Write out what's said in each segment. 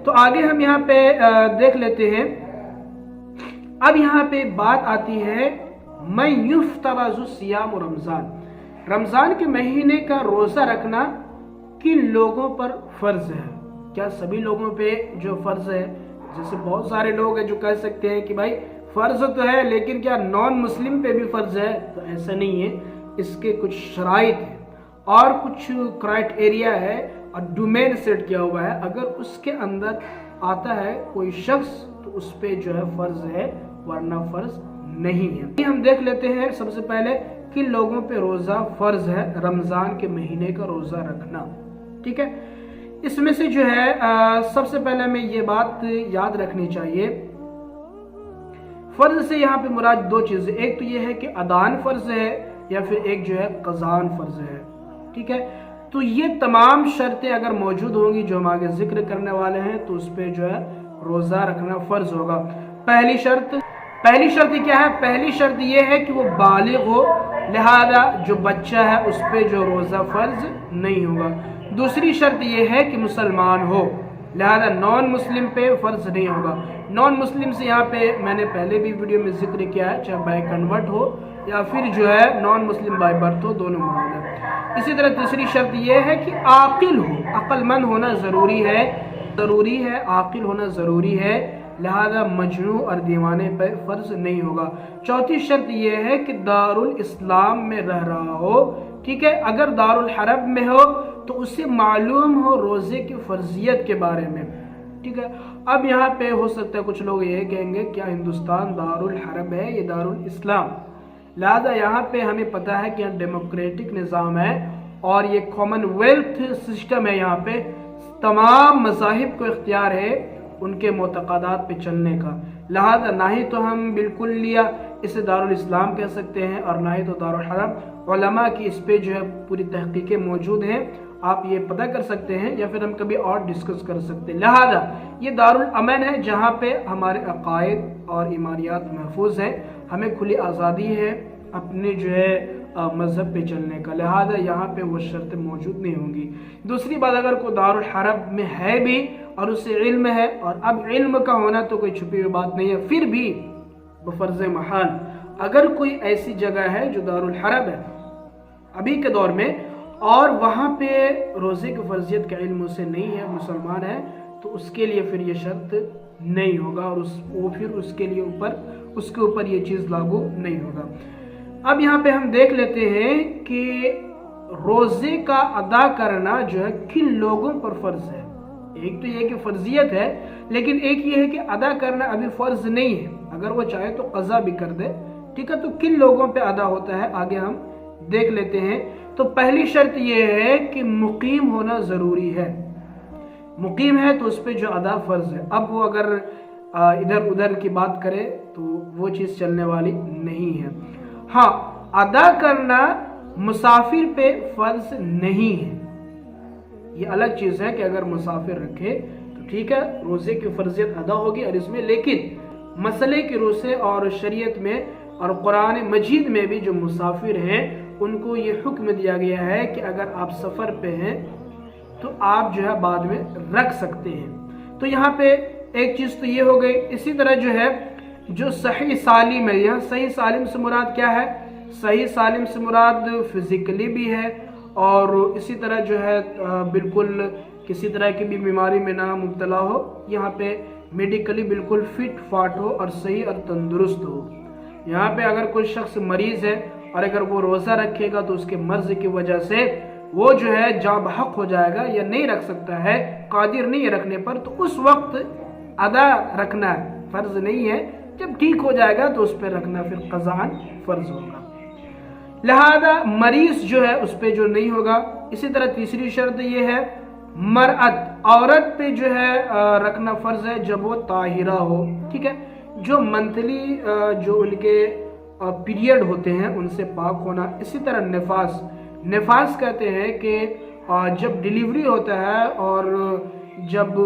تو آگے ہم یہاں پہ دیکھ لیتے ہیں. اب یہاں پہ بات آتی ہے من یفترض صیام رمضان، رمضان کے مہینے کا روزہ رکھنا کن لوگوں پر فرض ہے. کیا سبھی لوگوں پہ جو فرض ہے؟ جیسے بہت سارے لوگ ہیں جو کہہ سکتے ہیں کہ بھائی فرض تو ہے لیکن کیا نان مسلم پہ بھی فرض ہے؟ تو ایسا نہیں ہے. اس کے کچھ شرائط ہیں اور کچھ کرائٹیریا ہے اور ڈومین سیٹ کیا ہوا ہے. اگر اس کے اندر آتا ہے کوئی شخص تو اس پہ جو ہے فرض ہے، ورنہ فرض نہیں ہے. ہم دیکھ لیتے ہیں سب سے پہلے کن لوگوں پہ روزہ فرض ہے رمضان کے مہینے کا روزہ رکھنا. ٹھیک ہے، اس میں سے جو ہے سب سے پہلے ہمیں یہ بات یاد رکھنی چاہیے، فرض سے یہاں پہ مراد دو چیزیں، ایک تو یہ ہے کہ ادان فرض ہے یا پھر ایک جو ہے قضان فرض ہے. ٹھیک ہے، تو یہ تمام شرطیں اگر موجود ہوں گی جو ہم آگے ذکر کرنے والے ہیں تو اس پہ جو ہے روزہ رکھنا فرض ہوگا. پہلی شرط کیا ہے؟ پہلی شرط یہ ہے کہ وہ بالغ ہو، لہذا جو بچہ ہے اس پہ جو روزہ فرض نہیں ہوگا. دوسری شرط یہ ہے کہ مسلمان ہو، لہذا نان مسلم پہ فرض نہیں ہوگا. نان مسلم سے یہاں پہ میں نے پہلے بھی ویڈیو میں ذکر کیا ہے، چاہے بائی کنورٹ ہو یا پھر جو ہے نان مسلم بائی برتھ ہو، دونوں مراد ہے. اسی طرح تیسری شرط یہ ہے کہ عاقل ہو، عقل مند ہونا ضروری ہے، عاقل ہونا ضروری ہے، لہذا مجنون اور دیوانے پہ فرض نہیں ہوگا. چوتھی شرط یہ ہے کہ دارالاسلام میں رہ رہا ہو. ٹھیک ہے، اگر دارالحرب میں ہو تو اسے معلوم ہو روزے کی فرضیت کے بارے میں. ٹھیک ہے، اب یہاں پہ ہو سکتا ہے کچھ لوگ یہ کہیں گے کیا ہندوستان دارالحرب ہے یا دارالاسلام؟ لہذا یہاں پہ ہمیں پتہ ہے کہ یہاں ڈیموکریٹک نظام ہے اور یہ کامن ویلتھ سسٹم ہے. یہاں پہ تمام مذاہب کو اختیار ہے ان کے معتقدات پہ چلنے کا، لہذا نہ ہی تو ہم بالکل لیا اسے دارالاسلام کہہ سکتے ہیں اور نہ ہی تو دارالحرب. علماء کی اس پہ جو ہے پوری تحقیقیں موجود ہیں، آپ یہ پتہ کر سکتے ہیں یا پھر ہم کبھی اور ڈسکس کر سکتے ہیں. لہذا یہ دارالامن ہے جہاں پہ ہمارے عقائد اور ایمانیات محفوظ ہیں، ہمیں کھلی آزادی ہے اپنے جو ہے مذہب پہ چلنے کا، لہذا یہاں پہ وہ شرطیں موجود نہیں ہوں گی. دوسری بات، اگر کوئی دارالحرب میں ہے بھی اور اسے علم ہے، اور اب علم کا ہونا تو کوئی چھپی ہوئی بات نہیں ہے، پھر بھی بفرض محال اگر کوئی ایسی جگہ ہے جو دارالحرب ہے ابھی کے دور میں اور وہاں پہ روزے کی فرضیت کا علم اسے نہیں ہے، مسلمان ہے، تو اس کے لیے پھر یہ شرط نہیں ہوگا اور وہ پھر اس کے اوپر یہ چیز لاگو نہیں ہوگا. اب یہاں پہ ہم دیکھ لیتے ہیں کہ روزے کا ادا کرنا جو ہے کن لوگوں پر فرض ہے. ایک تو یہ کہ فرضیت ہے، لیکن ایک یہ ہے کہ ادا کرنا ابھی فرض نہیں ہے، اگر وہ چاہے تو قضا بھی کر دے. ٹھیک ہے، تو کن لوگوں پہ ادا ہوتا ہے آگے ہم دیکھ لیتے ہیں. تو پہلی شرط یہ ہے کہ مقیم ہونا ضروری ہے. مقیم ہے تو اس پہ جو ادا فرض ہے. اب وہ اگر ادھر ادھر کی بات کرے تو وہ چیز چلنے والی نہیں ہے. ہاں، ادا کرنا مسافر پہ فرض نہیں ہے، یہ الگ چیز ہے کہ اگر مسافر رکھے تو ٹھیک ہے روزے کی فرضیت ادا ہوگی اور اس میں، لیکن مسئلے کی روح سے اور شریعت میں اور قرآن مجید میں بھی جو مسافر ہیں ان کو یہ حکم دیا گیا ہے کہ اگر آپ سفر پہ ہیں تو آپ جو ہے بعد میں رکھ سکتے ہیں. تو یہاں پہ ایک چیز تو یہ ہو گئی. اسی طرح جو ہے جو صحیح سالم ہے، یہاں صحیح سالم سے مراد کیا ہے؟ صحیح سالم سے مراد فزیکلی بھی ہے اور اسی طرح جو ہے بالکل کسی طرح کی بھی بیماری میں نہ مبتلا ہو، یہاں پہ میڈیکلی بالکل فٹ فاٹ ہو اور صحیح اور تندرست ہو. یہاں پہ اگر کوئی شخص مریض ہے اور اگر وہ روزہ رکھے گا تو اس کے مرض کی وجہ سے وہ جو ہے جاں بحق ہو جائے گا یا نہیں رکھ سکتا ہے، قادر نہیں ہے رکھنے پر، تو اس وقت ادا رکھنا فرض نہیں ہے. جب ٹھیک ہو جائے گا تو اس پہ رکھنا پھر قضاءً فرض ہوگا. لہذا مریض جو ہے اس پہ جو نہیں ہوگا. اسی طرح تیسری شرط یہ ہے مرأت، عورت پہ جو ہے رکھنا فرض ہے جب وہ طاہرہ ہو. ٹھیک ہے، جو منتھلی جو ان کے پیریڈ ہوتے ہیں ان سے پاک ہونا. اسی طرح نفاس کہتے ہیں کہ جب ڈیلیوری ہوتا ہے اور جب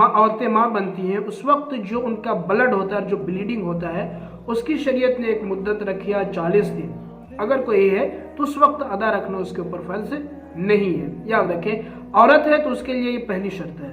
عورتیں ماں بنتی ہیں اس وقت جو ان کا بلڈ ہوتا ہے، جو بلیڈنگ ہوتا ہے، اس کی شریعت نے ایک مدت رکھی ہے 40 دن. اگر کوئی ہے تو اس وقت ادا رکھنا اس کے اوپر فرض نہیں ہے. یاد رکھیں عورت ہے تو اس کے لیے یہ پہلی شرط ہے.